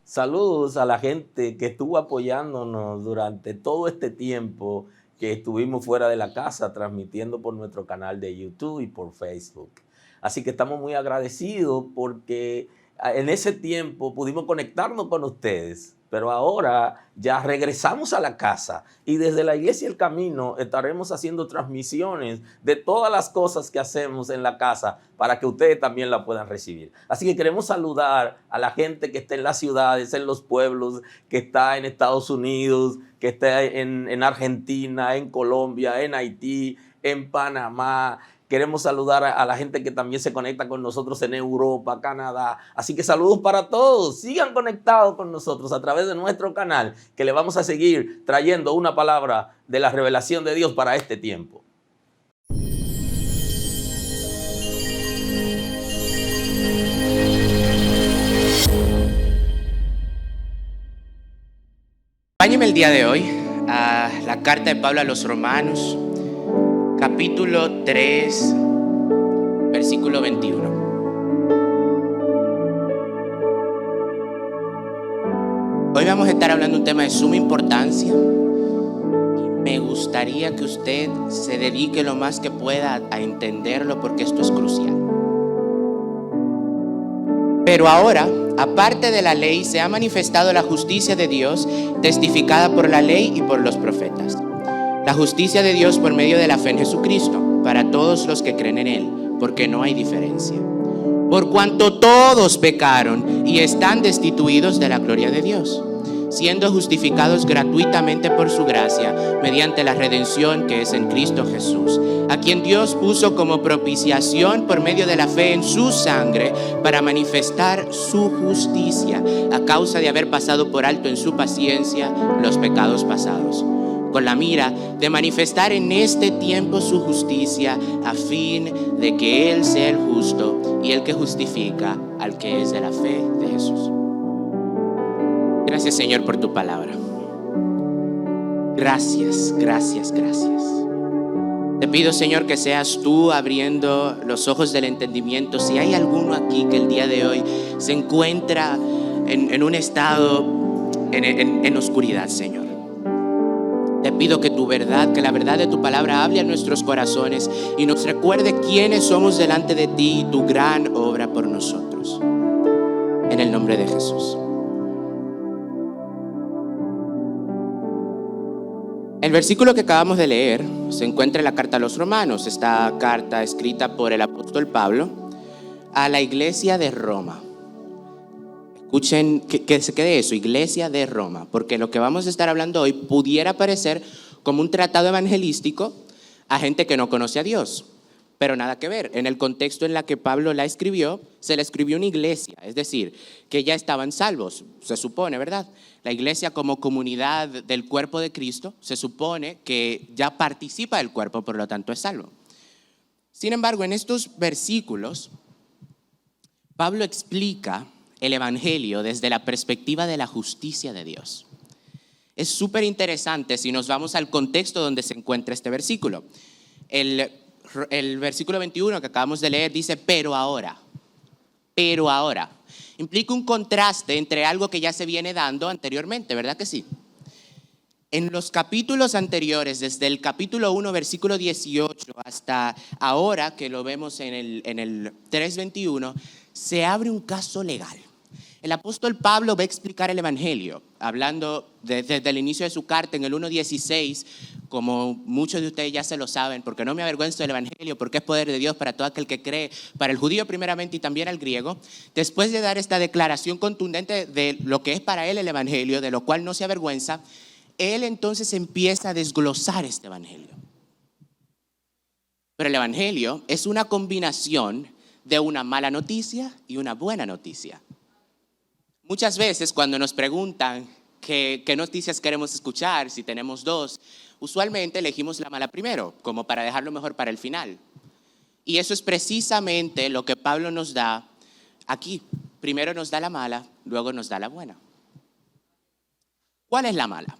Saludos a la gente que estuvo apoyándonos durante todo este tiempo que estuvimos fuera de la casa, transmitiendo por nuestro canal de YouTube y por Facebook. Así que estamos muy agradecidos porque en ese tiempo pudimos conectarnos con ustedes, pero ahora ya regresamos a la casa y desde la Iglesia El Camino estaremos haciendo transmisiones de todas las cosas que hacemos en la casa para que ustedes también la puedan recibir. Así que queremos saludar a la gente que está en las ciudades, en los pueblos, que está en Estados Unidos, que está en Argentina, en Colombia, en Haití, en Panamá. Queremos saludar a la gente que también se conecta con nosotros en Europa, Canadá. Así que saludos para todos. Sigan conectados con nosotros a través de nuestro canal, que le vamos a seguir trayendo una palabra de la revelación de Dios para este tiempo. Acompáñenme el día de hoy a la carta de Pablo a los Romanos, capítulo 3, versículo 21. Hoy vamos a estar hablando de un tema de suma importancia y me gustaría que usted se dedique lo más que pueda a entenderlo porque esto es crucial. Pero ahora, aparte de la ley, se ha manifestado la justicia de Dios, testificada por la ley y por los profetas. La justicia de Dios por medio de la fe en Jesucristo, para todos los que creen en Él, porque no hay diferencia. Por cuanto todos pecaron y están destituidos de la gloria de Dios, siendo justificados gratuitamente por su gracia, mediante la redención que es en Cristo Jesús, a quien Dios puso como propiciación por medio de la fe en su sangre, para manifestar su justicia, a causa de haber pasado por alto en su paciencia los pecados pasados, con la mira de manifestar en este tiempo su justicia, a fin de que Él sea el justo y el que justifica al que es de la fe de Jesús. Gracias, Señor, por tu palabra. Gracias, gracias, gracias. Te pido, Señor, que seas tú abriendo los ojos del entendimiento. Si hay alguno aquí que el día de hoy se encuentra en un estado en oscuridad, Señor, te pido que tu verdad, que la verdad de tu palabra hable a nuestros corazones y nos recuerde quiénes somos delante de ti y tu gran obra por nosotros. En el nombre de Jesús. El versículo que acabamos de leer se encuentra en la carta a los Romanos. Esta carta escrita por el apóstol Pablo a la iglesia de Roma. Escuchen que se quede eso, iglesia de Roma, porque lo que vamos a estar hablando hoy pudiera parecer como un tratado evangelístico a gente que no conoce a Dios, pero nada que ver. En el contexto en el que Pablo la escribió, se la escribió una iglesia, es decir, que ya estaban salvos, se supone, ¿verdad? La iglesia como comunidad del cuerpo de Cristo se supone que ya participa del cuerpo, por lo tanto es salvo. Sin embargo, en estos versículos, Pablo explica el evangelio desde la perspectiva de la justicia de Dios. Es súper interesante si nos vamos al contexto donde se encuentra este versículo. El versículo 21 que acabamos de leer dice, pero ahora. Implica un contraste entre algo que ya se viene dando anteriormente, ¿verdad que sí? En los capítulos anteriores, desde el capítulo 1, versículo 18, hasta ahora, que lo vemos en el 3:21, se abre un caso legal. El apóstol Pablo va a explicar el evangelio, hablando desde el inicio de su carta en el 1:16, como muchos de ustedes ya se lo saben, porque no me avergüenzo del evangelio, porque es poder de Dios para todo aquel que cree, para el judío primeramente y también al griego. Después de dar esta declaración contundente de lo que es para él el evangelio, de lo cual no se avergüenza, él entonces empieza a desglosar este evangelio. Pero el evangelio es una combinación de una mala noticia y una buena noticia. Muchas veces cuando nos preguntan qué noticias queremos escuchar, si tenemos dos, usualmente elegimos la mala primero, como para dejarlo mejor para el final. Y eso es precisamente lo que Pablo nos da aquí. Primero nos da la mala, luego nos da la buena. ¿Cuál es la mala?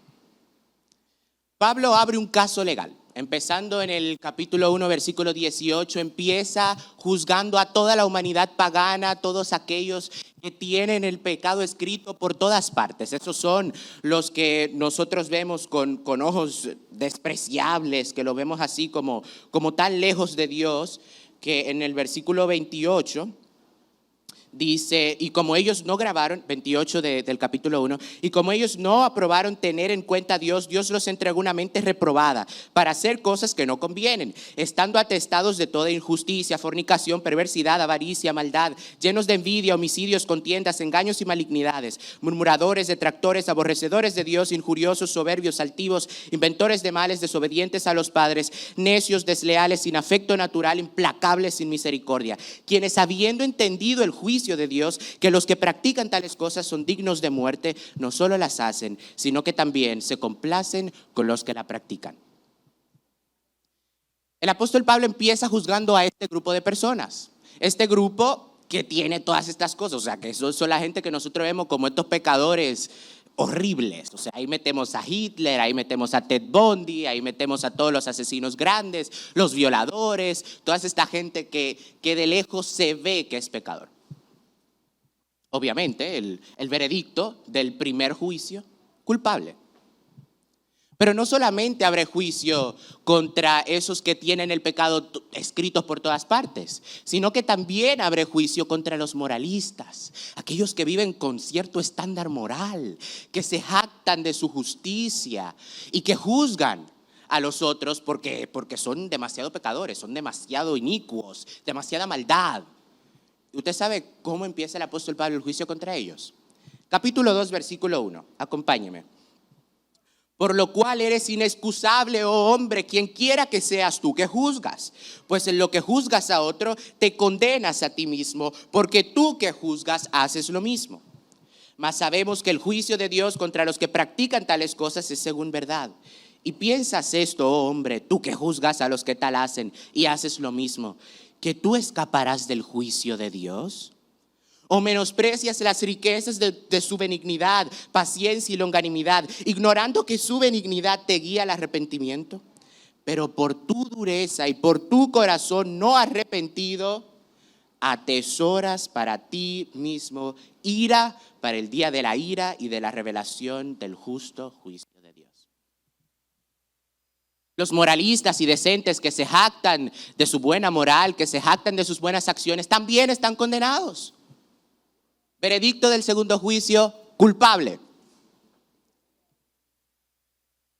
Pablo abre un caso legal. Empezando en el capítulo 1, versículo 18, empieza juzgando a toda la humanidad pagana, todos aquellos que tienen el pecado escrito por todas partes. Esos son los que nosotros vemos con ojos despreciables, que lo vemos así como tan lejos de Dios, que en el versículo 28 dice, y como ellos no grabaron, 28 del capítulo 1, y como ellos no aprobaron tener en cuenta a Dios, Dios los entregó una mente reprobada para hacer cosas que no convienen, estando atestados de toda injusticia, fornicación, perversidad, avaricia, maldad, llenos de envidia, homicidios, contiendas, engaños y malignidades, murmuradores, detractores, aborrecedores de Dios, injuriosos, soberbios, altivos, inventores de males, desobedientes a los padres, necios, desleales, sin afecto natural, implacables, sin misericordia, quienes habiendo entendido el juicio de Dios, que los que practican tales cosas son dignos de muerte, no solo las hacen, sino que también se complacen con los que la practican. El apóstol Pablo empieza juzgando a este grupo de personas, este grupo que tiene todas estas cosas, o sea, que son la gente que nosotros vemos como estos pecadores horribles. O sea, ahí metemos a Hitler, ahí metemos a Ted Bundy, ahí metemos a todos los asesinos grandes, los violadores, toda esta gente que de lejos se ve que es pecador. Obviamente, el veredicto del primer juicio, culpable. Pero no solamente abre juicio contra esos que tienen el pecado escritos por todas partes, sino que también abre juicio contra los moralistas, aquellos que viven con cierto estándar moral, que se jactan de su justicia y que juzgan a los otros porque son demasiado pecadores, son demasiado inicuos, demasiada maldad. ¿Usted sabe cómo empieza el apóstol Pablo el juicio contra ellos? Capítulo 2, versículo 1. Acompáñeme. Por lo cual eres inexcusable, oh hombre, quien quiera que seas tú que juzgas. Pues en lo que juzgas a otro, te condenas a ti mismo, porque tú que juzgas haces lo mismo. Mas sabemos que el juicio de Dios contra los que practican tales cosas es según verdad. Y piensas esto, oh hombre, tú que juzgas a los que tal hacen y haces lo mismo, ¿que tú escaparás del juicio de Dios? ¿O menosprecias las riquezas de su benignidad, paciencia y longanimidad, ignorando que su benignidad te guía al arrepentimiento? Pero por tu dureza y por tu corazón no arrepentido, atesoras para ti mismo ira para el día de la ira y de la revelación del justo juicio de Dios. Los moralistas y decentes que se jactan de su buena moral, que se jactan de sus buenas acciones, también están condenados. Veredicto del segundo juicio, culpable.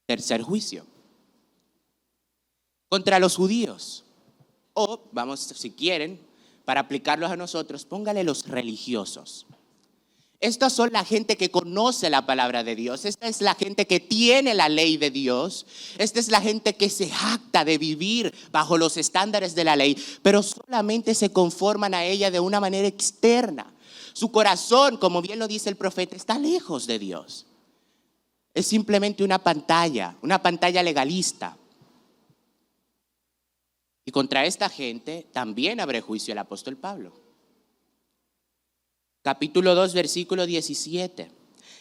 Tercer juicio, contra los judíos. O, vamos, si quieren, para aplicarlos a nosotros, póngale los religiosos. Estos son la gente que conoce la palabra de Dios. Esta es la gente que tiene la ley de Dios. Esta es la gente que se jacta de vivir bajo los estándares de la ley, pero solamente se conforman a ella de una manera externa. Su corazón, como bien lo dice el profeta, está lejos de Dios. Es simplemente una pantalla legalista. Y contra esta gente también abre juicio el apóstol Pablo. Capítulo 2, versículo 17.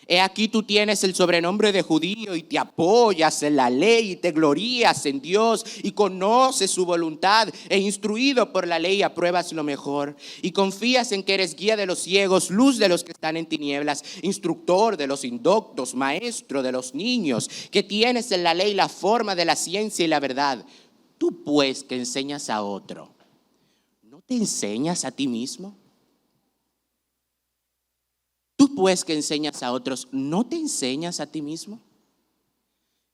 He aquí tú tienes el sobrenombre de judío y te apoyas en la ley y te glorías en Dios y conoces su voluntad e instruido por la ley apruebas lo mejor y confías en que eres guía de los ciegos, luz de los que están en tinieblas, instructor de los indoctos, maestro de los niños, que tienes en la ley la forma de la ciencia y la verdad. Tú pues que enseñas a otro, ¿no te enseñas a ti mismo? Tú pues que enseñas a otros, ¿no te enseñas a ti mismo?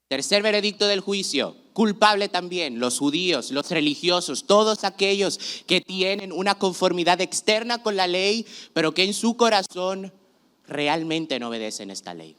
Tercer veredicto del juicio, culpable también, los judíos, los religiosos, todos aquellos que tienen una conformidad externa con la ley, pero que en su corazón realmente no obedecen esta ley.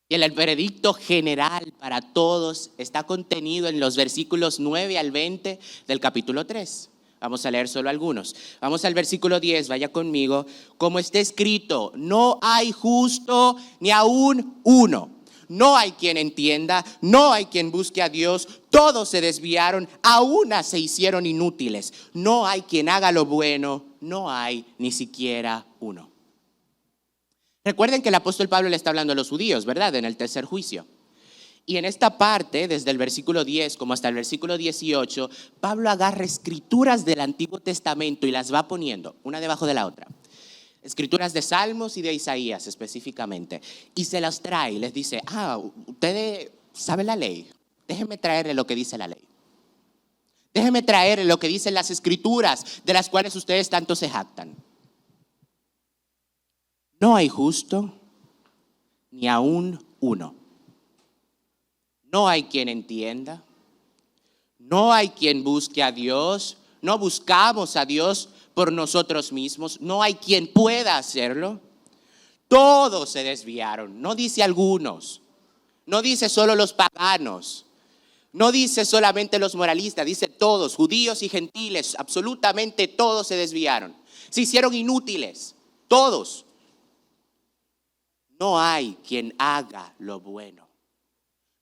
Y el veredicto general para todos está contenido en los versículos 9 al 20 del capítulo 3. Vamos a leer solo algunos. Vamos al versículo 10, vaya conmigo. Como está escrito, no hay justo ni aún uno. No hay quien entienda, no hay quien busque a Dios. Todos se desviaron, a una se hicieron inútiles. No hay quien haga lo bueno, no hay ni siquiera uno. Recuerden que el apóstol Pablo le está hablando a los judíos, ¿verdad? En el tercer juicio. Y en esta parte, desde el versículo 10 como hasta el versículo 18, Pablo agarra escrituras del Antiguo Testamento y las va poniendo una debajo de la otra. Escrituras de Salmos y de Isaías específicamente. Y se las trae y les dice, ustedes saben la ley, déjenme traerle lo que dice la ley. Déjenme traerle lo que dicen las escrituras de las cuales ustedes tanto se jactan. No hay justo ni aún uno. No hay quien entienda, no hay quien busque a Dios, no buscamos a Dios por nosotros mismos, no hay quien pueda hacerlo. Todos se desviaron, no dice algunos, no dice solo los paganos, no dice solamente los moralistas, dice todos, judíos y gentiles, absolutamente todos se desviaron, se hicieron inútiles, todos. No hay quien haga lo bueno.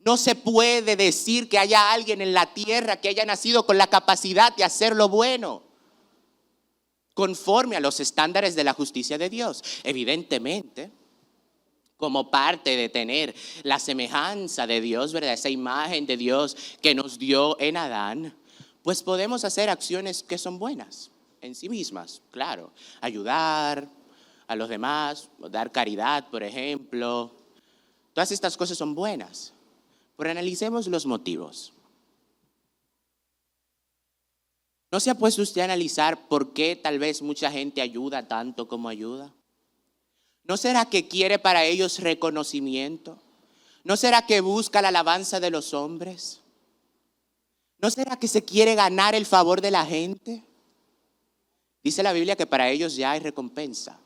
No se puede decir que haya alguien en la tierra que haya nacido con la capacidad de hacer lo bueno, conforme a los estándares de la justicia de Dios. Evidentemente, como parte de tener la semejanza de Dios, ¿verdad? Esa imagen de Dios que nos dio en Adán, pues podemos hacer acciones que son buenas en sí mismas, claro. Ayudar a los demás, dar caridad, por ejemplo. Todas estas cosas son buenas. Pero analicemos los motivos. ¿No se ha puesto usted a analizar por qué tal vez mucha gente ayuda tanto como ayuda? ¿No será que quiere para ellos reconocimiento? ¿No será que busca la alabanza de los hombres? ¿No será que se quiere ganar el favor de la gente? Dice la Biblia que para ellos ya hay recompensa.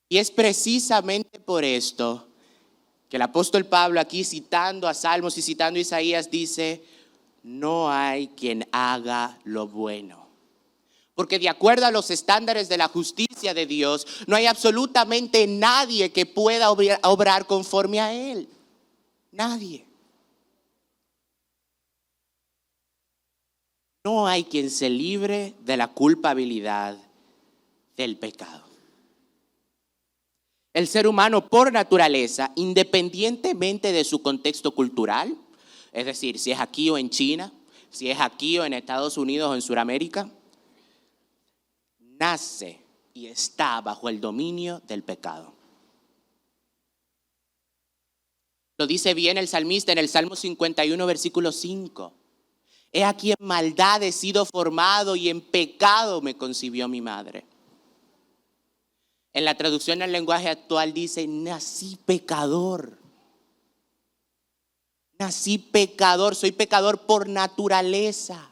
Y es precisamente por esto que el apóstol Pablo aquí citando a Salmos y citando a Isaías dice, no hay quien haga lo bueno. Porque de acuerdo a los estándares de la justicia de Dios, no hay absolutamente nadie que pueda obrar conforme a Él. Nadie. No hay quien se libre de la culpabilidad del pecado. El ser humano por naturaleza, independientemente de su contexto cultural, es decir, si es aquí o en China, si es aquí o en Estados Unidos o en Sudamérica, nace y está bajo el dominio del pecado. Lo dice bien el salmista en el Salmo 51, versículo 5. He aquí en maldad he sido formado y en pecado me concibió mi madre. En la traducción al lenguaje actual dice, nací pecador. Nací pecador, soy pecador por naturaleza.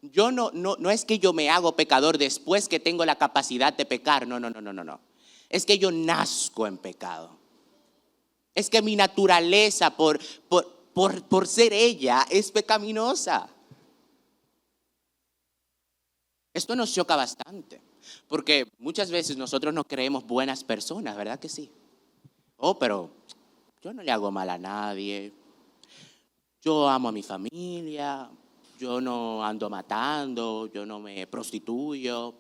Yo no es que yo me hago pecador después que tengo la capacidad de pecar. No. Es que yo nazco en pecado. Es que mi naturaleza por ser ella es pecaminosa. Esto nos choca bastante. Porque muchas veces nosotros nos creemos buenas personas, ¿verdad que sí? Pero yo no le hago mal a nadie. Yo amo a mi familia. Yo no ando matando. Yo no me prostituyo.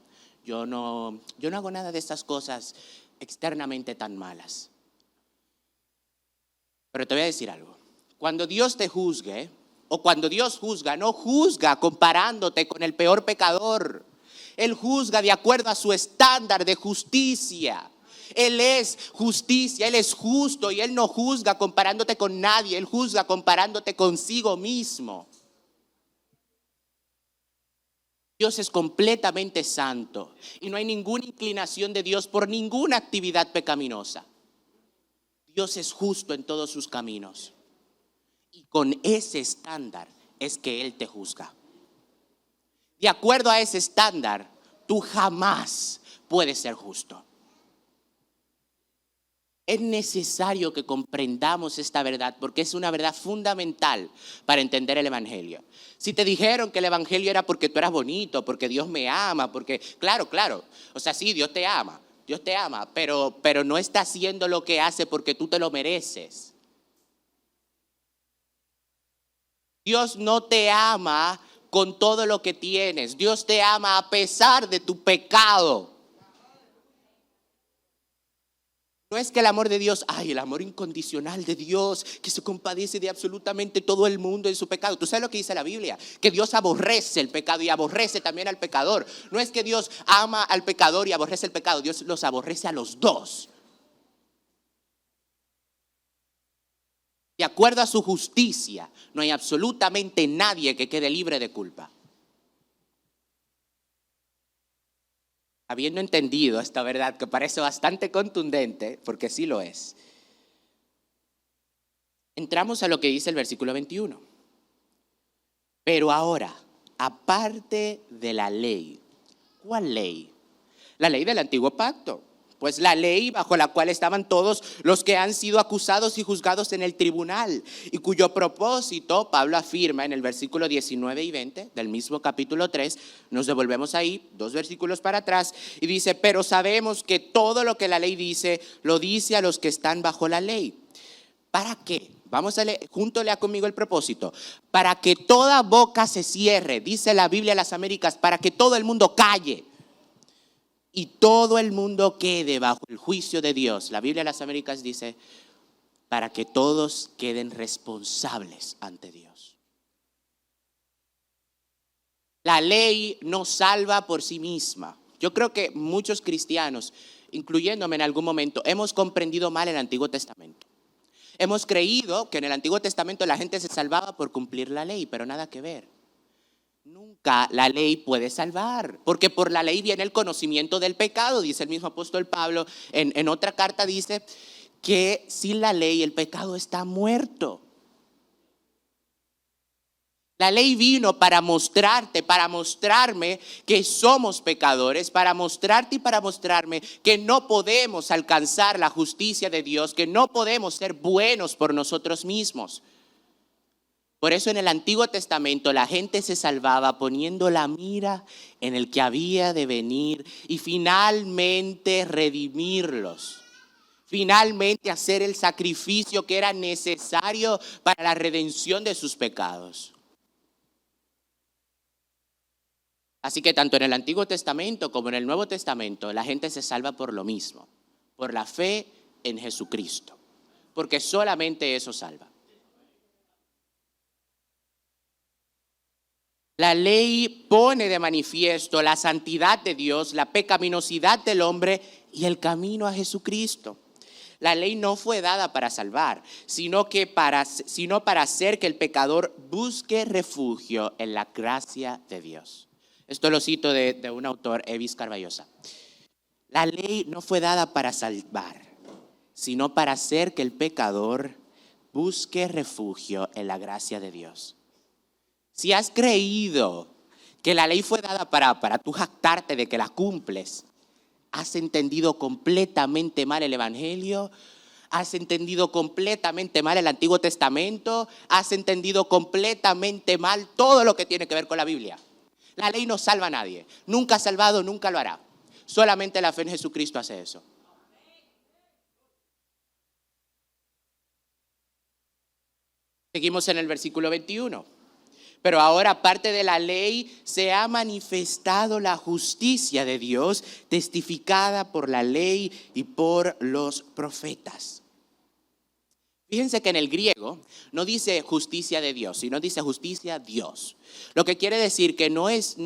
yo no hago nada de estas cosas externamente tan malas. Pero te voy a decir algo. Cuando Dios te juzgue, o cuando Dios juzga, no juzga comparándote con el peor pecador. Él juzga de acuerdo a su estándar de justicia. Él es justicia, Él es justo y Él no juzga comparándote con nadie. Él juzga comparándote consigo mismo. Dios es completamente santo y no hay ninguna inclinación de Dios por ninguna actividad pecaminosa. Dios es justo en todos sus caminos y con ese estándar es que Él te juzga. De acuerdo a ese estándar, tú jamás puedes ser justo. Es necesario que comprendamos esta verdad porque es una verdad fundamental para entender el Evangelio. Si te dijeron que el Evangelio era porque tú eras bonito, porque Dios me ama, porque claro, o sea, sí, Dios te ama, pero no está haciendo lo que hace porque tú te lo mereces. Dios no te ama con todo lo que tienes, Dios te ama a pesar de tu pecado. No es que el amor de Dios, el amor incondicional de Dios, que se compadece de absolutamente todo el mundo en su pecado. ¿Tú sabes lo que dice la Biblia? Que Dios aborrece el pecado y aborrece también al pecador. No es que Dios ama al pecador y aborrece el pecado, Dios los aborrece a los dos. De acuerdo a su justicia, no hay absolutamente nadie que quede libre de culpa. Habiendo entendido esta verdad que parece bastante contundente, porque sí lo es, entramos a lo que dice el versículo 21. Pero ahora, aparte de la ley, ¿cuál ley? La ley del antiguo pacto. Pues la ley bajo la cual estaban todos los que han sido acusados y juzgados en el tribunal y cuyo propósito, Pablo afirma en el versículo 19 y 20 del mismo capítulo 3, nos devolvemos ahí, 2 versículos para atrás, y dice, pero sabemos que todo lo que la ley dice, lo dice a los que están bajo la ley. ¿Para qué? Vamos a leer, junto lea conmigo el propósito. Para que toda boca se cierre, dice la Biblia de las Américas, para que todo el mundo calle. Y todo el mundo quede bajo el juicio de Dios. La Biblia de las Américas dice, para que todos queden responsables ante Dios. La ley no salva por sí misma. Yo creo que muchos cristianos, incluyéndome en algún momento, hemos comprendido mal el Antiguo Testamento. Hemos creído que en el Antiguo Testamento la gente se salvaba por cumplir la ley, pero nada que ver. Nunca la ley puede salvar, porque por la ley viene el conocimiento del pecado, dice el mismo apóstol Pablo. En otra carta dice que sin la ley el pecado está muerto. La ley vino para mostrarte, para mostrarme que somos pecadores, para mostrarte y para mostrarme que no podemos alcanzar la justicia de Dios, que no podemos ser buenos por nosotros mismos. Por eso en el Antiguo Testamento la gente se salvaba poniendo la mira en el que había de venir y finalmente redimirlos. Finalmente hacer el sacrificio que era necesario para la redención de sus pecados. Así que tanto en el Antiguo Testamento como en el Nuevo Testamento la gente se salva por lo mismo, por la fe en Jesucristo, porque solamente eso salva. La ley pone de manifiesto la santidad de Dios, la pecaminosidad del hombre y el camino a Jesucristo. La ley no fue dada para salvar, sino para hacer que el pecador busque refugio en la gracia de Dios. Esto lo cito de un autor, Evis Carballosa. La ley no fue dada para salvar, sino para hacer que el pecador busque refugio en la gracia de Dios. Si has creído que la ley fue dada para tú jactarte de que la cumples, has entendido completamente mal el Evangelio, has entendido completamente mal el Antiguo Testamento, has entendido completamente mal todo lo que tiene que ver con la Biblia. La ley no salva a nadie, nunca ha salvado, nunca lo hará. Solamente la fe en Jesucristo hace eso. Seguimos en el versículo 21. Pero ahora, aparte de la ley, se ha manifestado la justicia de Dios, testificada por la ley y por los profetas. Fíjense que en el griego no dice justicia de Dios, sino dice justicia Dios. Lo que quiere decir que no es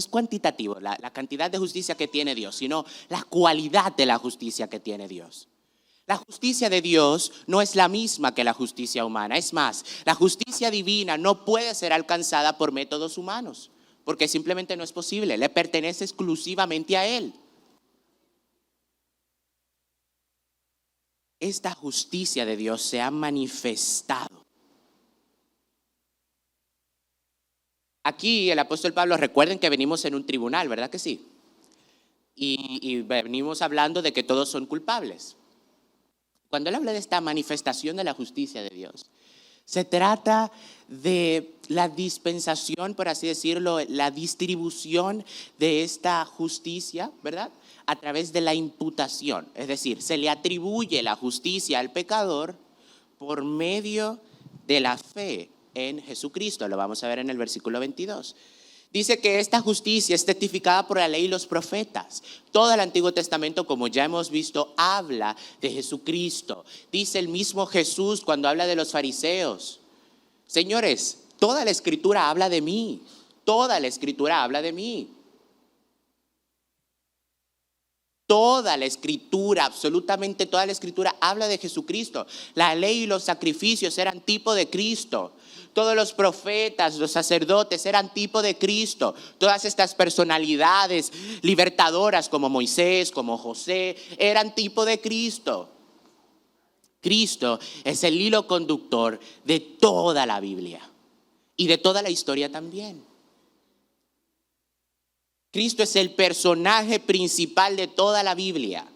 cuantitativo la cantidad de justicia que tiene Dios, sino la cualidad de la justicia que tiene Dios. La justicia de Dios no es la misma que la justicia humana. Es más, la justicia divina no puede ser alcanzada por métodos humanos, porque simplemente no es posible. Le pertenece exclusivamente a Él. Esta justicia de Dios se ha manifestado. Aquí el apóstol Pablo, recuerden que venimos en un tribunal, ¿verdad que sí? Y venimos hablando de que todos son culpables. Cuando él habla de esta manifestación de la justicia de Dios, se trata de la dispensación, por así decirlo, la distribución de esta justicia, ¿verdad? A través de la imputación. Es decir, se le atribuye la justicia al pecador por medio de la fe en Jesucristo. Lo vamos a ver en el versículo 22. Dice que esta justicia es testificada por la ley y los profetas. Todo el Antiguo Testamento, como ya hemos visto, habla de Jesucristo. Dice el mismo Jesús cuando habla de los fariseos: señores, toda la Escritura habla de mí. Toda la Escritura habla de mí. Toda la Escritura, absolutamente toda la Escritura habla de Jesucristo. La ley y los sacrificios eran tipo de Cristo. Todos los profetas, los sacerdotes eran tipo de Cristo. Todas estas personalidades libertadoras como Moisés, como José, eran tipo de Cristo. Cristo es el hilo conductor de toda la Biblia y de toda la historia también. Cristo es el personaje principal de toda la Biblia.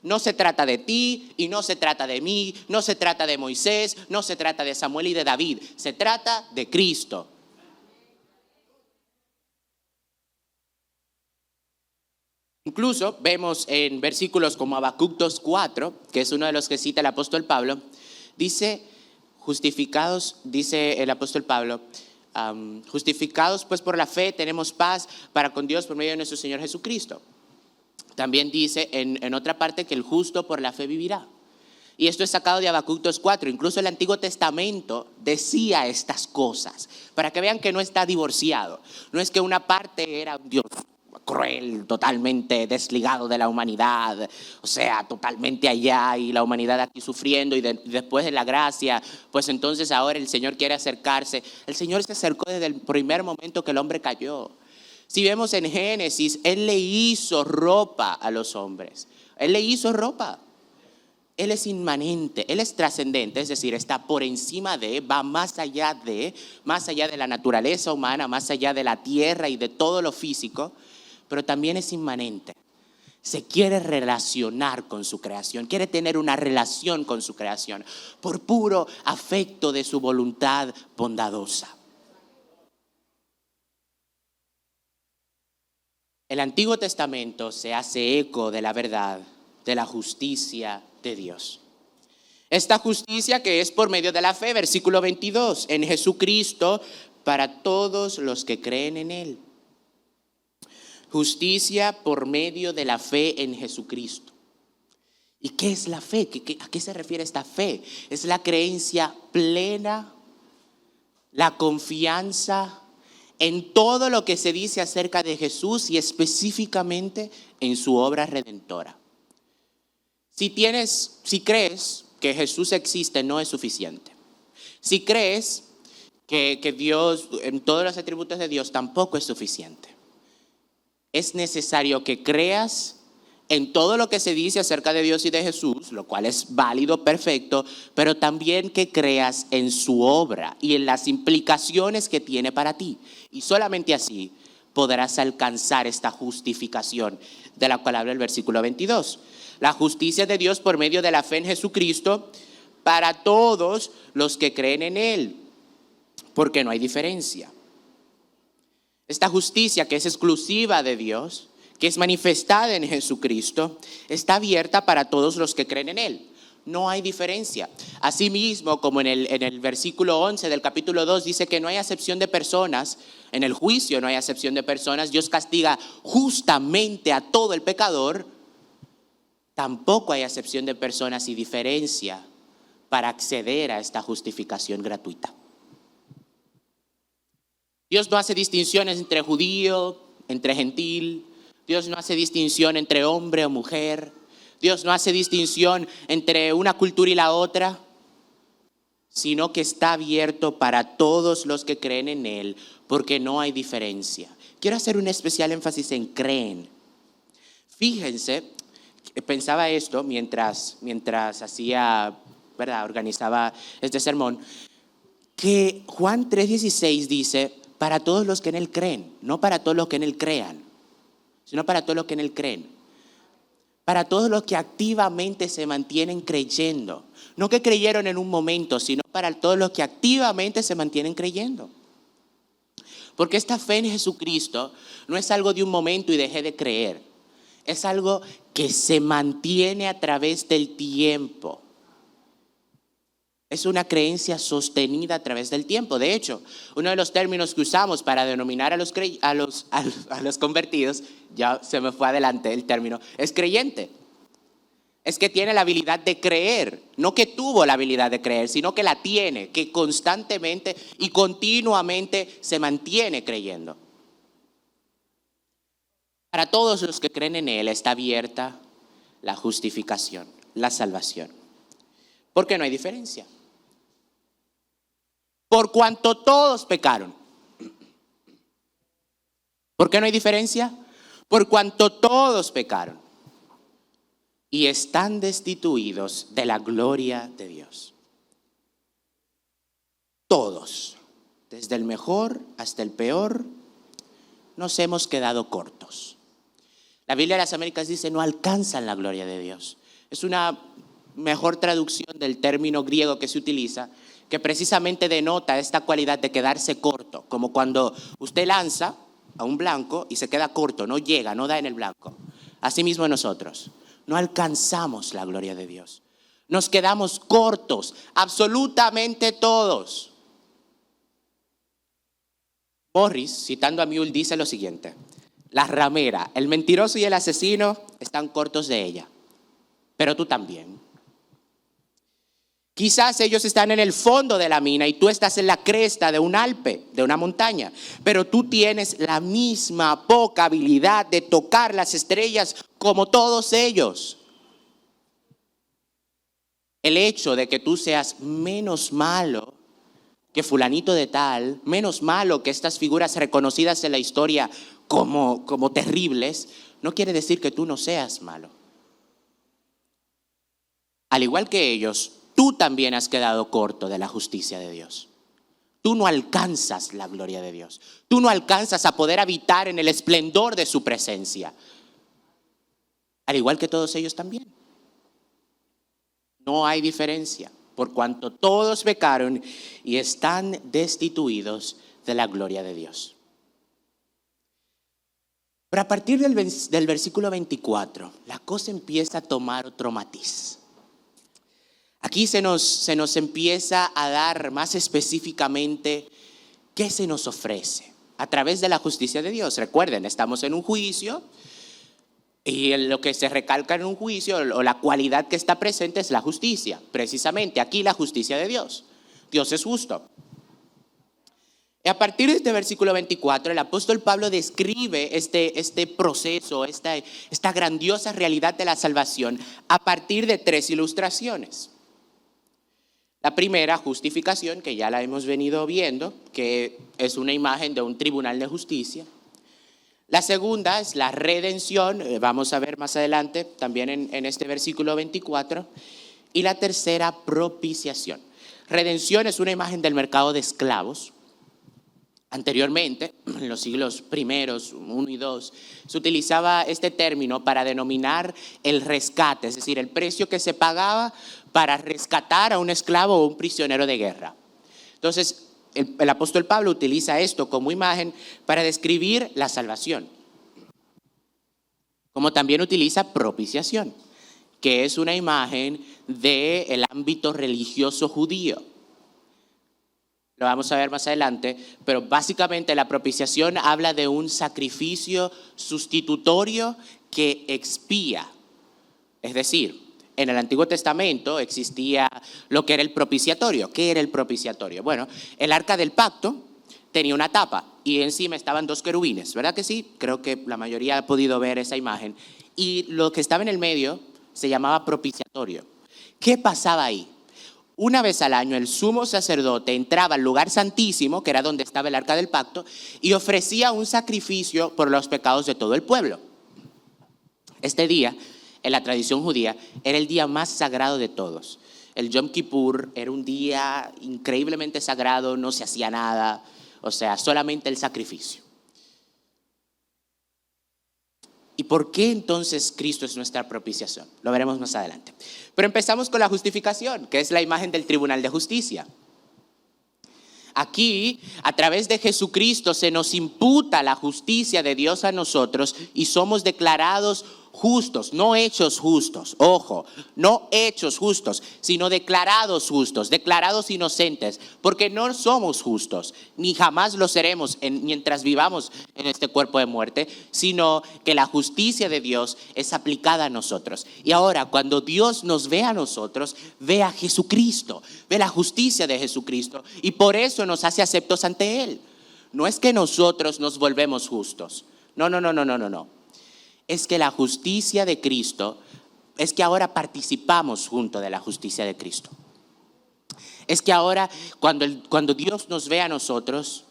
No se trata de ti y no se trata de mí, no se trata de Moisés, no se trata de Samuel y de David. Se trata de Cristo. Incluso vemos en versículos como Habacuc 2:4, que es uno de los que cita el apóstol Pablo, dice, justificados, dice el apóstol Pablo, justificados pues por la fe tenemos paz para con Dios por medio de nuestro Señor Jesucristo. También dice en otra parte que el justo por la fe vivirá. Y esto es sacado de Habacuc 2:4. Incluso el Antiguo Testamento decía estas cosas, para que vean que no está divorciado. No es que una parte era un Dios cruel, totalmente desligado de la humanidad, o sea, totalmente allá y la humanidad aquí sufriendo, y después de la gracia, pues entonces ahora el Señor quiere acercarse. El Señor se acercó desde el primer momento que el hombre cayó. Si vemos en Génesis, Él le hizo ropa a los hombres. Él le hizo ropa. Él es inmanente, Él es trascendente, es decir, está por encima de, va más allá de la naturaleza humana, más allá de la tierra y de todo lo físico, pero también es inmanente. Se quiere relacionar con su creación, quiere tener una relación con su creación por puro afecto de su voluntad bondadosa. El Antiguo Testamento se hace eco de la verdad, de la justicia de Dios. Esta justicia que es por medio de la fe, versículo 22, en Jesucristo para todos los que creen en Él. Justicia por medio de la fe en Jesucristo. ¿Y qué es la fe? ¿A qué se refiere esta fe? Es la creencia plena, la confianza en todo lo que se dice acerca de Jesús y específicamente en su obra redentora. Si crees que Jesús existe, no es suficiente. Si crees que Dios, en todos los atributos de Dios, tampoco es suficiente. Es necesario que creas en todo lo que se dice acerca de Dios y de Jesús, lo cual es válido, perfecto, pero también que creas en su obra y en las implicaciones que tiene para ti. Y solamente así podrás alcanzar esta justificación de la cual habla el versículo 22. La justicia de Dios por medio de la fe en Jesucristo para todos los que creen en Él, porque no hay diferencia. Esta justicia que es exclusiva de Dios, que es manifestada en Jesucristo, está abierta para todos los que creen en Él. no hay diferencia. Asimismo, como en el versículo 11 del capítulo 2 dice que no hay acepción de personas, en el juicio no hay acepción de personas, Dios castiga justamente a todo el pecador, tampoco hay acepción de personas y diferencia para acceder a esta justificación gratuita. Dios no hace distinciones entre judío, entre gentil. Dios no hace distinción entre hombre o mujer. Dios no hace distinción entre una cultura y la otra, sino que está abierto para todos los que creen en Él, porque no hay diferencia. Quiero hacer un especial énfasis en creen. Fíjense, pensaba esto mientras hacía, ¿verdad?, organizaba este sermón, que Juan 3:16 dice, para todos los que en Él creen, no para todos los que en Él crean, sino para todos los que en Él creen. Para todos los que activamente se mantienen creyendo. No que creyeron en un momento, sino para todos los que activamente se mantienen creyendo. Porque esta fe en Jesucristo no es algo de un momento y dejé de creer. Es algo que se mantiene a través del tiempo. Es una creencia sostenida a través del tiempo. De hecho, uno de los términos que usamos para denominar a los convertidos, ya se me fue adelante el término, es creyente. Es que tiene la habilidad de creer, no que tuvo la habilidad de creer, sino que la tiene, que constantemente y continuamente se mantiene creyendo. Para todos los que creen en Él está abierta la justificación, la salvación. Porque no hay diferencia. Por cuanto todos pecaron. ¿Por qué no hay diferencia? Por cuanto todos pecaron y están destituidos de la gloria de Dios. Todos, desde el mejor hasta el peor, nos hemos quedado cortos. La Biblia de las Américas dice no alcanzan la gloria de Dios. Es una mejor traducción del término griego que se utiliza, que precisamente denota esta cualidad de quedarse corto, como cuando usted lanza a un blanco y se queda corto, no llega, no da en el blanco. Asimismo nosotros, no alcanzamos la gloria de Dios. Nos quedamos cortos, absolutamente todos. Morris, citando a Mule, dice lo siguiente: la ramera, el mentiroso y el asesino están cortos de ella, pero tú también. Quizás ellos están en el fondo de la mina y tú estás en la cresta de un alpe, de una montaña, pero tú tienes la misma poca habilidad de tocar las estrellas como todos ellos. El hecho de que tú seas menos malo que fulanito de tal, menos malo que estas figuras reconocidas en la historia como terribles, no quiere decir que tú no seas malo. Al igual que ellos, tú también has quedado corto de la justicia de Dios. Tú no alcanzas la gloria de Dios. Tú no alcanzas a poder habitar en el esplendor de su presencia. Al igual que todos ellos también. No hay diferencia, por cuanto todos pecaron y están destituidos de la gloria de Dios. Pero a partir del versículo 24, la cosa empieza a tomar otro matiz. Aquí se nos empieza a dar más específicamente qué se nos ofrece a través de la justicia de Dios. Recuerden, estamos en un juicio y lo que se recalca en un juicio o la cualidad que está presente es la justicia. Precisamente aquí la justicia de Dios. Dios es justo. Y a partir de este versículo 24, el apóstol Pablo describe este proceso, esta grandiosa realidad de la salvación a partir de 3 ilustraciones. La primera, justificación, que ya la hemos venido viendo, que es una imagen de un tribunal de justicia. La segunda es la redención, vamos a ver más adelante, también en este versículo 24. Y la tercera, propiciación. Redención es una imagen del mercado de esclavos. Anteriormente, en los siglos primeros, 1 y 2, se utilizaba este término para denominar el rescate, es decir, el precio que se pagaba para rescatar a un esclavo o un prisionero de guerra. Entonces, el apóstol Pablo utiliza esto como imagen para describir la salvación, como también utiliza propiciación. que es una imagen del ámbito religioso judío. Lo vamos a ver más adelante, pero básicamente la propiciación habla de un sacrificio sustitutorio que expía. Es decir, en el Antiguo Testamento existía lo que era el propiciatorio. ¿Qué era el propiciatorio? Bueno, el arca del pacto tenía una tapa y encima estaban dos querubines, ¿verdad que sí? Creo que la mayoría ha podido ver esa imagen. Y lo que estaba en el medio se llamaba propiciatorio. ¿Qué pasaba ahí? Una vez al año el sumo sacerdote entraba al lugar santísimo, que era donde estaba el arca del pacto, y ofrecía un sacrificio por los pecados de todo el pueblo. Este día, en la tradición judía, era el día más sagrado de todos. El Yom Kippur era un día increíblemente sagrado, no se hacía nada, o sea, solamente el sacrificio. ¿Y por qué entonces Cristo es nuestra propiciación? Lo veremos más adelante. Pero empezamos con la justificación, que es la imagen del tribunal de justicia. Aquí, a través de Jesucristo, se nos imputa la justicia de Dios a nosotros y somos declarados justos, no hechos justos, ojo, no hechos justos, sino declarados justos, declarados inocentes, porque no somos justos, ni jamás lo seremos mientras vivamos en este cuerpo de muerte, sino que la justicia de Dios es aplicada a nosotros. Y ahora, cuando Dios nos ve a nosotros, ve a Jesucristo, ve la justicia de Jesucristo, y por eso nos hace aceptos ante Él. No es que nosotros nos volvemos justos, no. Es que la justicia de Cristo, es que ahora participamos junto de la justicia de Cristo. Es que ahora cuando Dios nos ve a nosotros,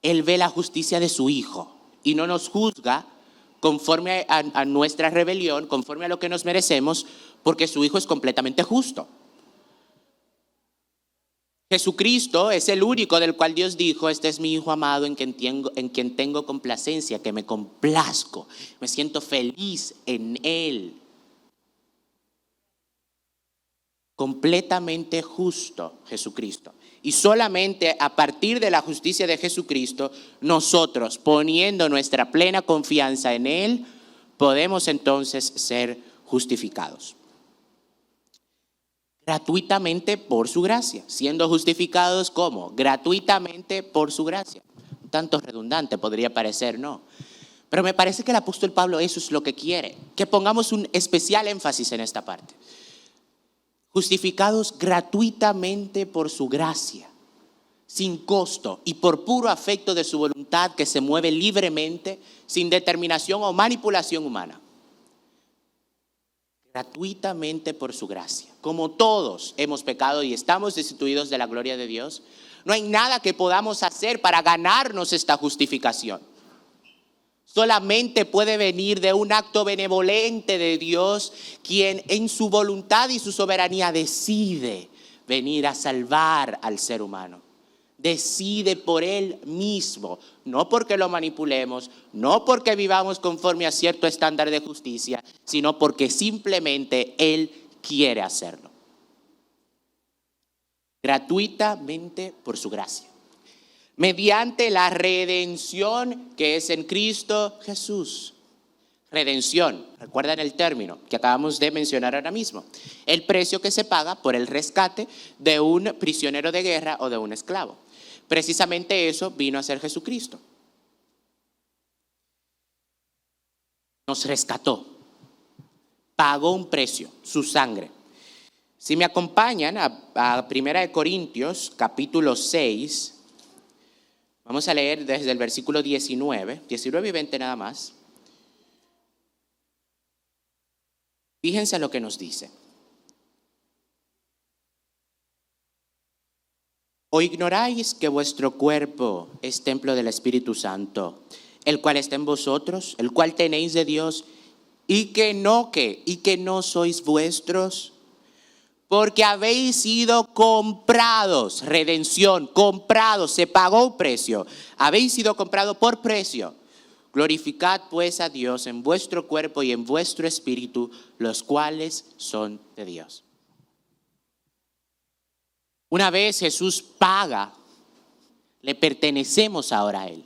Él ve la justicia de su Hijo y no nos juzga conforme a nuestra rebelión, conforme a lo que nos merecemos, porque su Hijo es completamente justo. Jesucristo es el único del cual Dios dijo: este es mi Hijo amado en quien tengo complacencia, que me complazco, me siento feliz en Él. Completamente justo Jesucristo. Y solamente a partir de la justicia de Jesucristo, nosotros, poniendo nuestra plena confianza en Él, podemos entonces ser justificados. Gratuitamente por su gracia, siendo justificados ¿cómo? Gratuitamente por su gracia. Un tanto redundante podría parecer, ¿no? Pero me parece que el apóstol Pablo eso es lo que quiere, que pongamos un especial énfasis en esta parte. Justificados gratuitamente por su gracia, sin costo y por puro afecto de su voluntad que se mueve libremente, sin determinación o manipulación humana. Gratuitamente por su gracia. Como todos hemos pecado y estamos destituidos de la gloria de Dios, no hay nada que podamos hacer para ganarnos esta justificación. Solamente puede venir de un acto benevolente de Dios, quien en su voluntad y su soberanía decide venir a salvar al ser humano. Decide por Él mismo, no porque lo manipulemos, no porque vivamos conforme a cierto estándar de justicia, sino porque simplemente Él quiere hacerlo. Gratuitamente por su gracia. Mediante la redención que es en Cristo Jesús. Redención, recuerdan el término que acabamos de mencionar ahora mismo. El precio que se paga por el rescate de un prisionero de guerra o de un esclavo. Precisamente eso vino a ser Jesucristo. Nos rescató. Pagó un precio, su sangre. Si me acompañan a 1 Corintios, capítulo 6, vamos a leer desde el versículo 19 y 20 nada más. Fíjense lo que nos dice. ¿O ignoráis que vuestro cuerpo es templo del Espíritu Santo, el cual está en vosotros, el cual tenéis de Dios, y que no sois vuestros? Porque habéis sido comprados, redención, comprados, se pagó un precio, habéis sido comprados por precio. Glorificad pues a Dios en vuestro cuerpo y en vuestro espíritu, los cuales son de Dios. Una vez Jesús paga, le pertenecemos ahora a Él.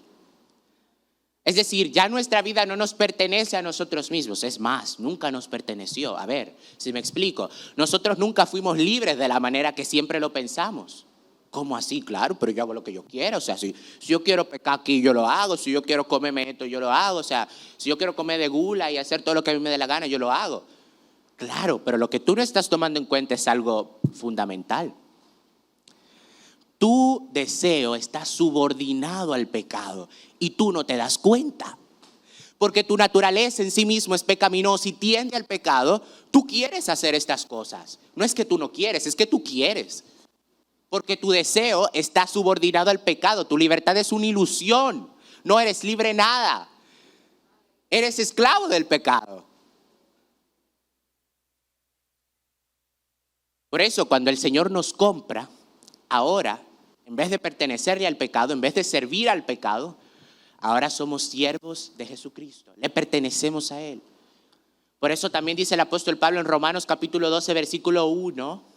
Es decir, ya nuestra vida no nos pertenece a nosotros mismos. Es más, nunca nos perteneció. A ver, si me explico. Nosotros nunca fuimos libres de la manera que siempre lo pensamos. ¿Cómo así? Claro, pero yo hago lo que yo quiero. O sea, si yo quiero pecar aquí, yo lo hago. Si yo quiero comerme esto, yo lo hago. O sea, si yo quiero comer de gula y hacer todo lo que a mí me dé la gana, yo lo hago. Claro, pero lo que tú no estás tomando en cuenta es algo fundamental. Tu deseo está subordinado al pecado y tú no te das cuenta. Porque tu naturaleza en sí mismo es pecaminosa y tiende al pecado. Tú quieres hacer estas cosas. No es que tú no quieres, es que tú quieres. Porque tu deseo está subordinado al pecado. Tu libertad es una ilusión. No eres libre de nada. Eres esclavo del pecado. Por eso, cuando el Señor nos compra, ahora, en vez de pertenecerle al pecado, en vez de servir al pecado, ahora somos siervos de Jesucristo. Le pertenecemos a Él. Por eso también dice el apóstol Pablo en Romanos capítulo 12, versículo 1.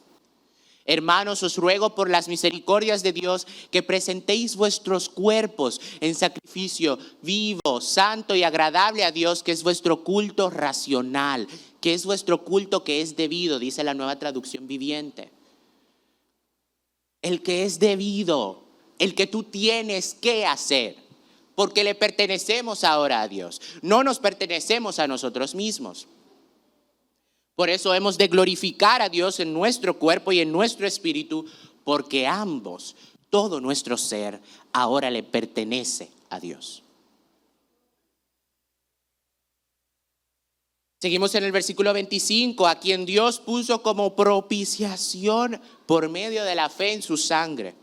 Hermanos, os ruego por las misericordias de Dios que presentéis vuestros cuerpos en sacrificio vivo, santo y agradable a Dios, que es vuestro culto racional, que es vuestro culto que es debido, dice la Nueva Traducción Viviente. El que es debido, el que tú tienes que hacer, porque le pertenecemos ahora a Dios, no nos pertenecemos a nosotros mismos. Por eso hemos de glorificar a Dios en nuestro cuerpo y en nuestro espíritu, porque ambos, todo nuestro ser, ahora le pertenece a Dios. Seguimos en el versículo 25, a quien Dios puso como propiciación por medio de la fe en su sangre,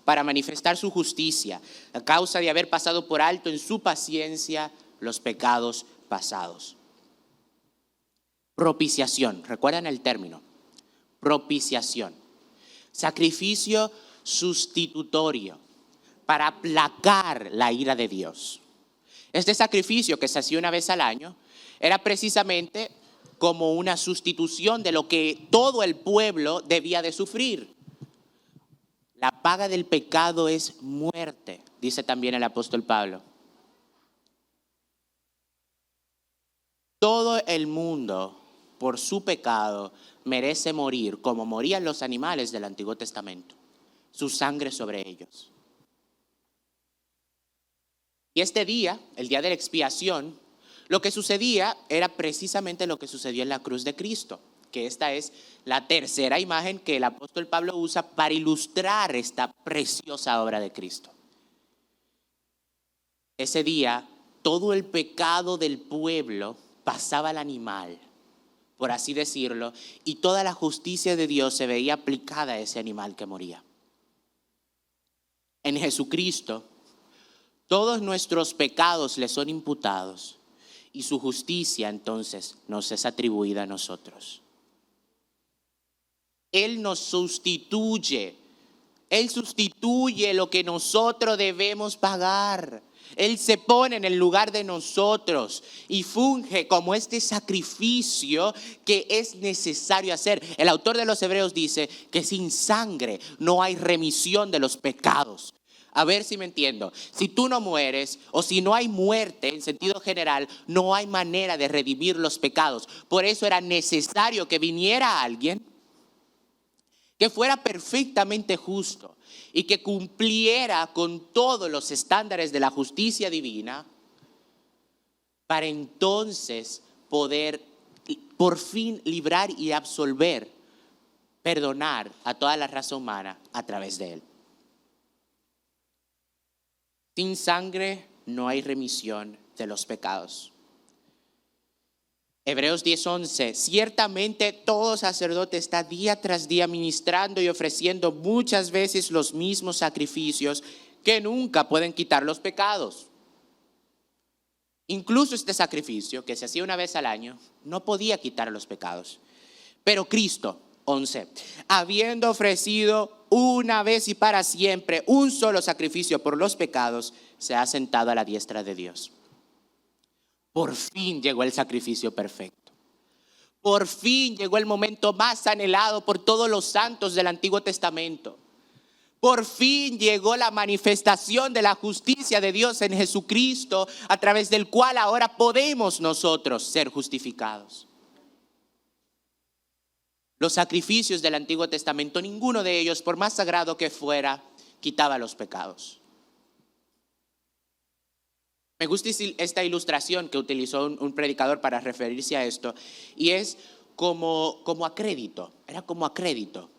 para manifestar su justicia, a causa de haber pasado por alto en su paciencia los pecados pasados. Propiciación, ¿recuerdan el término? Propiciación. Sacrificio sustitutorio para aplacar la ira de Dios. Este sacrificio que se hacía una vez al año era precisamente como una sustitución de lo que todo el pueblo debía de sufrir. La paga del pecado es muerte, dice también el apóstol Pablo. Todo el mundo, por su pecado, merece morir como morían los animales del Antiguo Testamento, su sangre sobre ellos. Y este día, el día de la expiación, lo que sucedía era precisamente lo que sucedió en la cruz de Cristo, que esta es la tercera imagen que el apóstol Pablo usa para ilustrar esta preciosa obra de Cristo. Ese día, todo el pecado del pueblo pasaba al animal, por así decirlo, y toda la justicia de Dios se veía aplicada a ese animal que moría. En Jesucristo, todos nuestros pecados le son imputados y su justicia entonces nos es atribuida a nosotros. Él nos sustituye. Él sustituye lo que nosotros debemos pagar. Él se pone en el lugar de nosotros y funge como este sacrificio que es necesario hacer. El autor de los Hebreos dice que sin sangre no hay remisión de los pecados. A ver si me entiendo. Si tú no mueres o si no hay muerte en sentido general, no hay manera de redimir los pecados. Por eso era necesario que viniera alguien que fuera perfectamente justo y que cumpliera con todos los estándares de la justicia divina para entonces poder por fin librar y absolver, perdonar a toda la raza humana a través de él. Sin sangre no hay remisión de los pecados. Hebreos 10:11, ciertamente todo sacerdote está día tras día ministrando y ofreciendo muchas veces los mismos sacrificios que nunca pueden quitar los pecados. Incluso este sacrificio que se hacía una vez al año no podía quitar los pecados. Pero Cristo, 11, habiendo ofrecido una vez y para siempre un solo sacrificio por los pecados, se ha sentado a la diestra de Dios. Por fin llegó el sacrificio perfecto. Por fin llegó el momento más anhelado por todos los santos del Antiguo Testamento. Por fin llegó la manifestación de la justicia de Dios en Jesucristo, a través del cual ahora podemos nosotros ser justificados. Los sacrificios del Antiguo Testamento, ninguno de ellos, por más sagrado que fuera, quitaba los pecados. Me gusta esta ilustración que utilizó un predicador para referirse a esto, y es como a crédito, era como a crédito.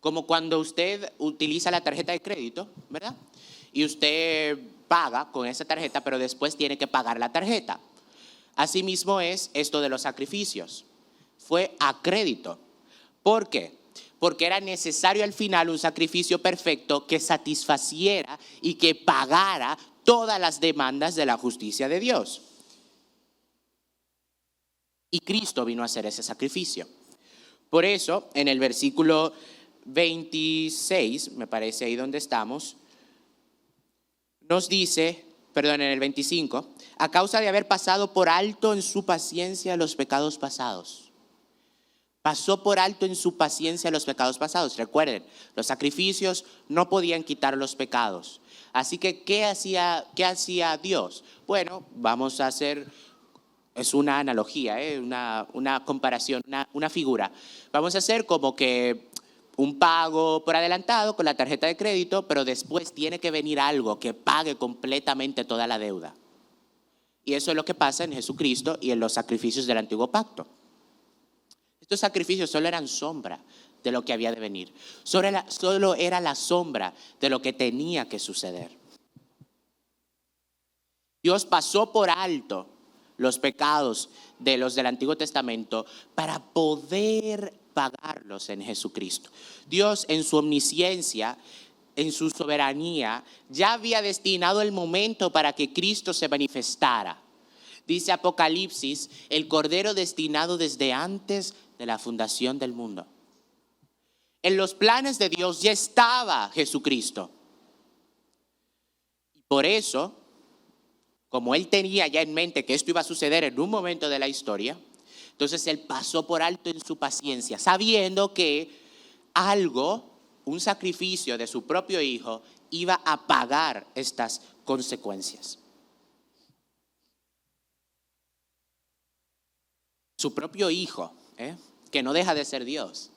Como cuando usted utiliza la tarjeta de crédito, ¿verdad? Y usted paga con esa tarjeta, pero después tiene que pagar la tarjeta. Asimismo es esto de los sacrificios. Fue a crédito. ¿Por qué? Porque era necesario al final un sacrificio perfecto que satisfaciera y que pagara todas las demandas de la justicia de Dios. Y Cristo vino a hacer ese sacrificio. Por eso, en el versículo 26, me parece ahí donde estamos, nos dice, en el 25, a causa de haber pasado por alto en su paciencia los pecados pasados. Pasó por alto en su paciencia los pecados pasados. Recuerden, los sacrificios no podían quitar los pecados. Así que, ¿qué hacía Dios? Bueno, vamos a hacer, es una analogía, una comparación, una figura. Vamos a hacer como que un pago por adelantado con la tarjeta de crédito, pero después tiene que venir algo que pague completamente toda la deuda. Y eso es lo que pasa en Jesucristo y en los sacrificios del Antiguo Pacto. Estos sacrificios solo eran sombra de lo que había de venir. Solo era la sombra de lo que tenía que suceder. Dios pasó por alto los pecados de los del Antiguo Testamento para poder pagarlos en Jesucristo. Dios, en su omnisciencia, en su soberanía, ya había destinado el momento para que Cristo se manifestara. Dice Apocalipsis, el Cordero destinado desde antes de la fundación del mundo. En los planes de Dios ya estaba Jesucristo. Y por eso, como Él tenía ya en mente que esto iba a suceder en un momento de la historia, entonces Él pasó por alto en su paciencia, sabiendo que un sacrificio de su propio Hijo, iba a pagar estas consecuencias. Su propio Hijo, que no deja de ser Dios.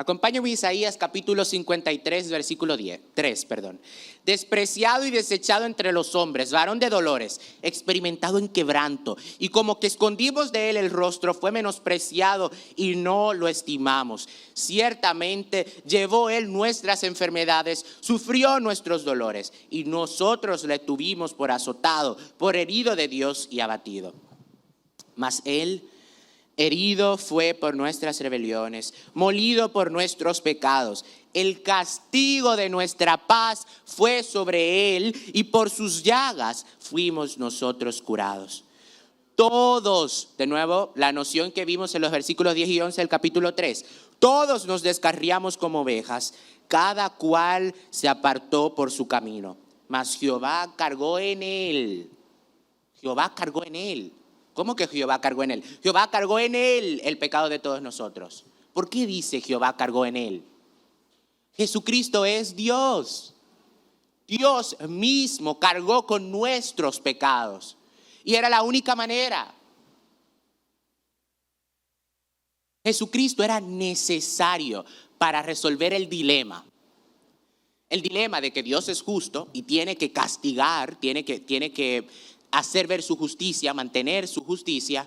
Acompáñame a Isaías capítulo 53, versículo 3. Despreciado y desechado entre los hombres, varón de dolores, experimentado en quebranto, y como que escondimos de él el rostro, fue menospreciado y no lo estimamos. Ciertamente llevó él nuestras enfermedades, sufrió nuestros dolores, y nosotros le tuvimos por azotado, por herido de Dios y abatido. Mas él herido fue por nuestras rebeliones, molido por nuestros pecados. El castigo de nuestra paz fue sobre él, y por sus llagas fuimos nosotros curados. Todos, de nuevo, la noción que vimos en los versículos 10 y 11 del capítulo 3. Todos nos descarriamos como ovejas, cada cual se apartó por su camino. Mas Jehová cargó en él. Jehová cargó en él. ¿Cómo que Jehová cargó en él? Jehová cargó en él el pecado de todos nosotros. ¿Por qué dice Jehová cargó en él? Jesucristo es Dios. Dios mismo cargó con nuestros pecados. Y era la única manera. Jesucristo era necesario para resolver el dilema. El dilema de que Dios es justo y tiene que castigar, tiene que hacer ver su justicia, mantener su justicia,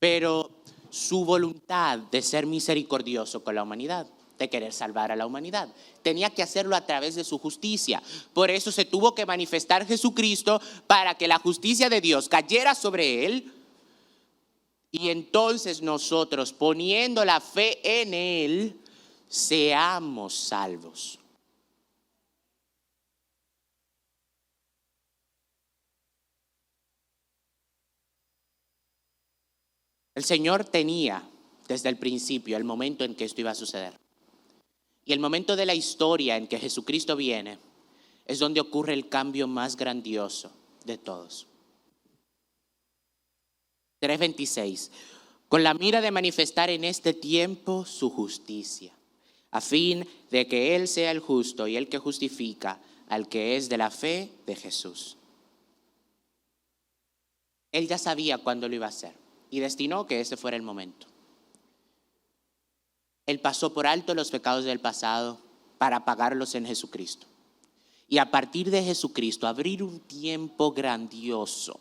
pero su voluntad de ser misericordioso con la humanidad, de querer salvar a la humanidad, tenía que hacerlo a través de su justicia. Por eso se tuvo que manifestar Jesucristo para que la justicia de Dios cayera sobre él, y entonces nosotros, poniendo la fe en él, seamos salvos. El Señor tenía desde el principio el momento en que esto iba a suceder. Y el momento de la historia en que Jesucristo viene es donde ocurre el cambio más grandioso de todos. 3:26. Con la mira de manifestar en este tiempo su justicia, a fin de que Él sea el justo y el que justifica al que es de la fe de Jesús. Él ya sabía cuándo lo iba a hacer y destinó que ese fuera el momento. Él pasó por alto los pecados del pasado para pagarlos en Jesucristo. Y a partir de Jesucristo abrir un tiempo grandioso,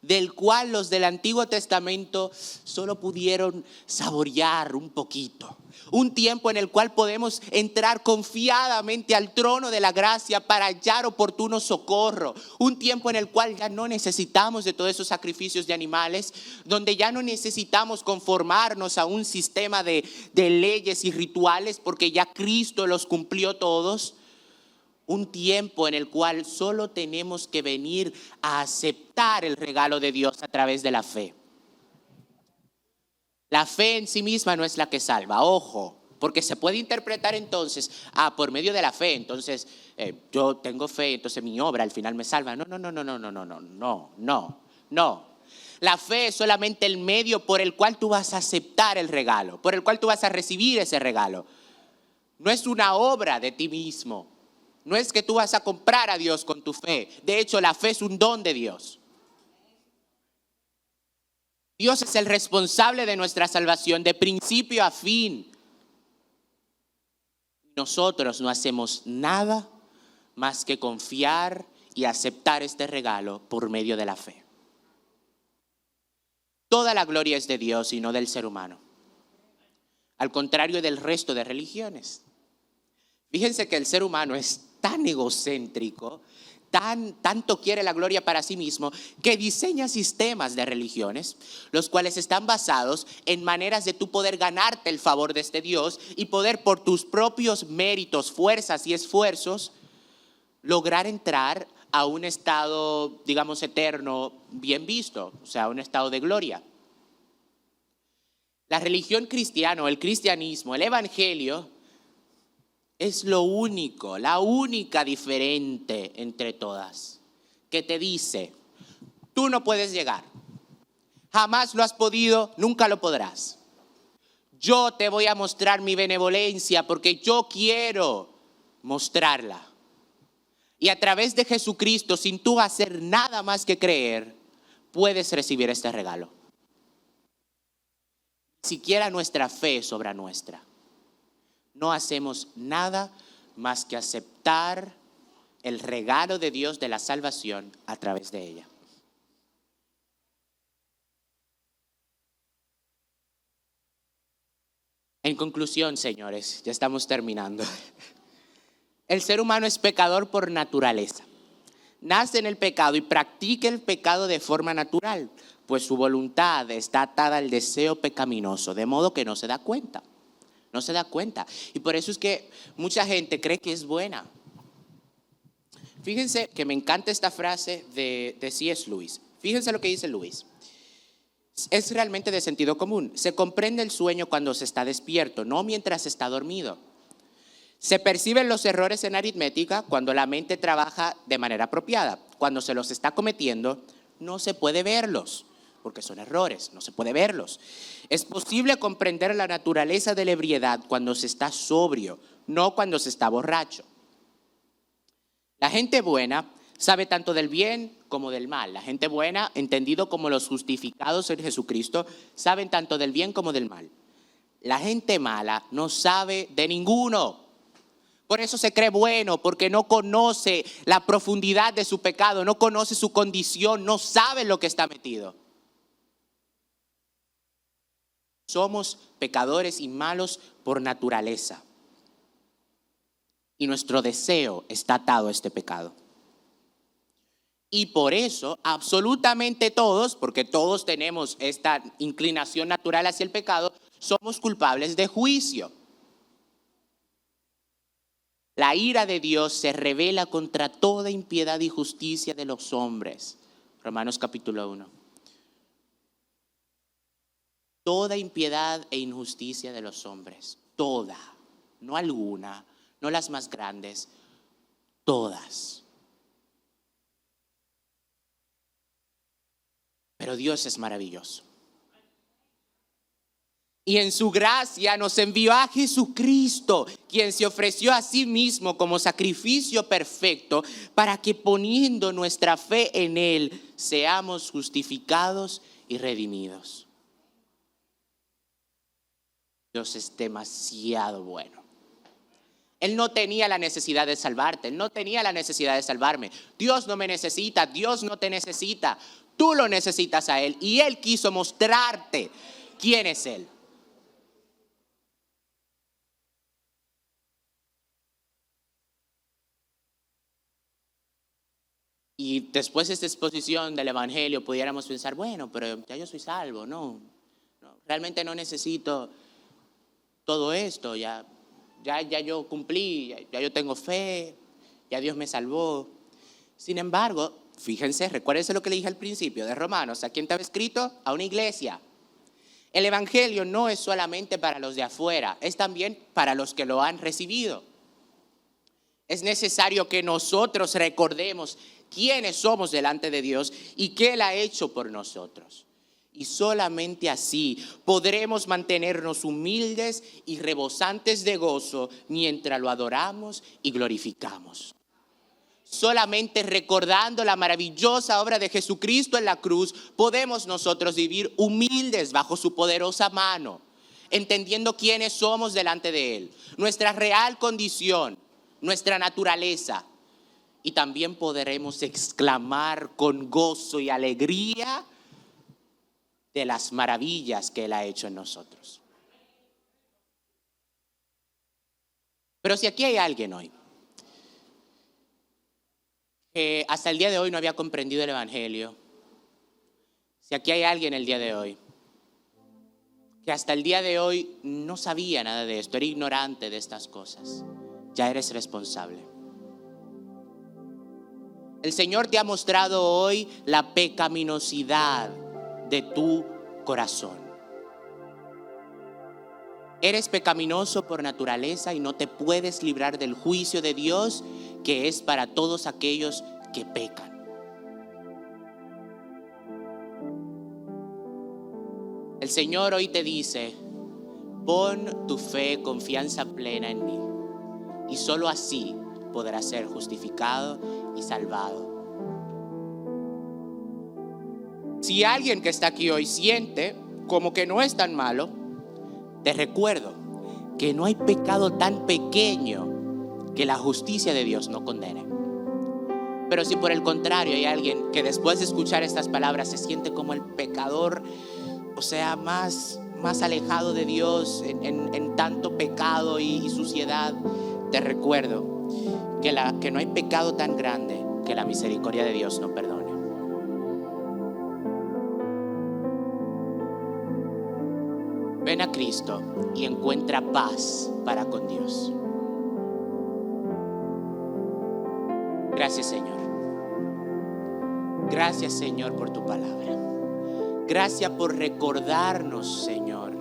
del cual los del Antiguo Testamento solo pudieron saborear un poquito. Un tiempo en el cual podemos entrar confiadamente al trono de la gracia para hallar oportuno socorro. Un tiempo en el cual ya no necesitamos de todos esos sacrificios de animales, donde ya no necesitamos conformarnos a un sistema de leyes y rituales, porque ya Cristo los cumplió todos. Un tiempo en el cual solo tenemos que venir a aceptar el regalo de Dios a través de la fe. La fe en sí misma no es la que salva, ojo, porque se puede interpretar entonces, por medio de la fe, entonces yo tengo fe, entonces mi obra al final me salva. No. La fe es solamente el medio por el cual tú vas a aceptar el regalo, por el cual tú vas a recibir ese regalo. No es una obra de ti mismo. No es que tú vas a comprar a Dios con tu fe. De hecho, la fe es un don de Dios. Dios es el responsable de nuestra salvación de principio a fin. Nosotros no hacemos nada más que confiar y aceptar este regalo por medio de la fe. Toda la gloria es de Dios y no del ser humano. Al contrario del resto de religiones. Fíjense que el ser humano es tan egocéntrico, tanto quiere la gloria para sí mismo, que diseña sistemas de religiones, los cuales están basados en maneras de tú poder ganarte el favor de este Dios y poder por tus propios méritos, fuerzas y esfuerzos lograr entrar a un estado, digamos, eterno, bien visto, o sea, un estado de gloria. La religión cristiana, el cristianismo, el evangelio, es lo único, la única diferente entre todas, que te dice, tú no puedes llegar, jamás lo has podido, nunca lo podrás. Yo te voy a mostrar mi benevolencia porque yo quiero mostrarla. Y a través de Jesucristo, sin tú hacer nada más que creer, puedes recibir este regalo. Ni siquiera nuestra fe sobra nuestra. No hacemos nada más que aceptar el regalo de Dios de la salvación a través de ella. En conclusión, señores, ya estamos terminando. El ser humano es pecador por naturaleza. Nace en el pecado y practica el pecado de forma natural, pues su voluntad está atada al deseo pecaminoso, de modo que no se da cuenta. No se da cuenta. Y por eso es que mucha gente cree que es buena. Fíjense que me encanta esta frase de C.S. Lewis. Fíjense lo que dice Lewis. Es realmente de sentido común. Se comprende el sueño cuando se está despierto, no mientras se está dormido. Se perciben los errores en aritmética cuando la mente trabaja de manera apropiada. Cuando se los está cometiendo, no se puede verlos, porque son errores, no se puede verlos. Es posible comprender la naturaleza de la ebriedad cuando se está sobrio, no cuando se está borracho. La gente buena sabe tanto del bien como del mal. La gente buena, entendido como los justificados en Jesucristo, saben tanto del bien como del mal. La gente mala no sabe de ninguno. Por eso se cree bueno, porque no conoce la profundidad de su pecado, no conoce su condición, no sabe lo que está metido. Somos pecadores y malos por naturaleza. Y nuestro deseo está atado a este pecado. Y por eso, absolutamente todos, porque todos tenemos esta inclinación natural hacia el pecado, somos culpables de juicio. La ira de Dios se revela contra toda impiedad y justicia de los hombres. Romanos capítulo 1. Toda impiedad e injusticia de los hombres. Toda. No alguna. No las más grandes. Todas. Pero Dios es maravilloso. Y en su gracia nos envió a Jesucristo, quien se ofreció a sí mismo como sacrificio perfecto para que poniendo nuestra fe en Él seamos justificados y redimidos. Dios es demasiado bueno. Él no tenía la necesidad de salvarte, Él no tenía la necesidad de salvarme. Dios no me necesita, Dios no te necesita. Tú lo necesitas a Él y Él quiso mostrarte quién es Él. Y después de esta exposición del Evangelio pudiéramos pensar, bueno, pero ya yo soy salvo, no, realmente no necesito todo esto, ya yo cumplí, ya yo tengo fe, ya Dios me salvó. Sin embargo, fíjense, recuérdense lo que le dije al principio de Romanos, ¿a quién estaba escrito? A una iglesia. El Evangelio no es solamente para los de afuera, es también para los que lo han recibido. Es necesario que nosotros recordemos quiénes somos delante de Dios y qué Él ha hecho por nosotros. Y solamente así podremos mantenernos humildes y rebosantes de gozo mientras lo adoramos y glorificamos. Solamente recordando la maravillosa obra de Jesucristo en la cruz, podemos nosotros vivir humildes bajo su poderosa mano, entendiendo quiénes somos delante de Él, nuestra real condición, nuestra naturaleza. Y también podremos exclamar con gozo y alegría de las maravillas que Él ha hecho en nosotros. Pero si aquí hay alguien hoy que hasta el día de hoy no había comprendido el Evangelio, si aquí hay alguien el día de hoy que hasta el día de hoy no sabía nada de esto, era ignorante de estas cosas, ya eres responsable. El Señor te ha mostrado hoy la pecaminosidad de tu corazón. Eres pecaminoso por naturaleza y no te puedes librar del juicio de Dios que es para todos aquellos que pecan. El Señor hoy te dice, pon tu fe, confianza plena en mí y solo así podrás ser justificado y salvado. Si alguien que está aquí hoy siente como que no es tan malo, te recuerdo que no hay pecado tan pequeño que la justicia de Dios no condene. Pero si por el contrario hay alguien que después de escuchar estas palabras se siente como el pecador, o sea, más alejado de Dios en tanto pecado y suciedad, te recuerdo que no hay pecado tan grande que la misericordia de Dios no perdone. Ven a Cristo y encuentra paz para con Dios. Gracias, Señor. Gracias, Señor, por tu palabra. Gracias por recordarnos, Señor,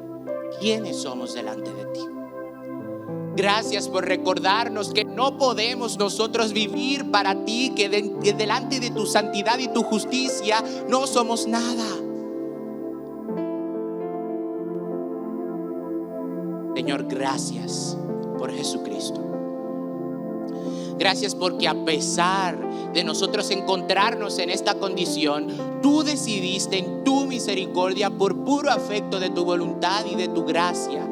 quiénes somos delante de ti. Gracias por recordarnos que no podemos nosotros vivir para ti, que delante de tu santidad y tu justicia no somos nada. Señor, gracias por Jesucristo. Gracias porque a pesar de nosotros encontrarnos en esta condición, tú decidiste en tu misericordia, por puro afecto de tu voluntad y de tu gracia,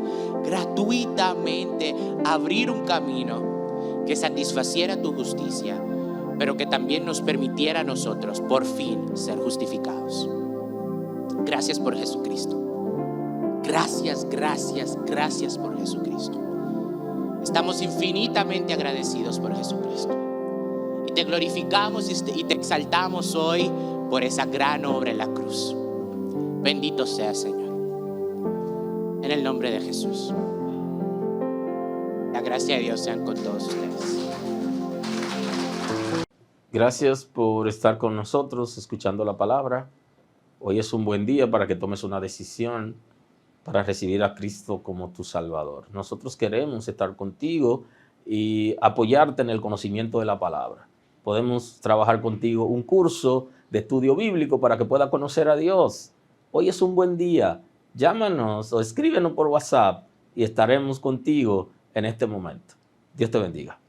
gratuitamente abrir un camino que satisfaciera tu justicia, pero que también nos permitiera a nosotros por fin ser justificados. Gracias por Jesucristo. Gracias, gracias, gracias por Jesucristo. Estamos infinitamente agradecidos por Jesucristo. Y te glorificamos y te exaltamos hoy por esa gran obra en la cruz. Bendito sea, Señor. En el nombre de Jesús. La gracia de Dios sean con todos ustedes. Gracias por estar con nosotros escuchando la palabra. Hoy es un buen día para que tomes una decisión para recibir a Cristo como tu Salvador. Nosotros queremos estar contigo y apoyarte en el conocimiento de la palabra. Podemos trabajar contigo un curso de estudio bíblico para que puedas conocer a Dios. Hoy es un buen día. llámanos o escríbenos por WhatsApp y estaremos contigo en este momento. Dios te bendiga.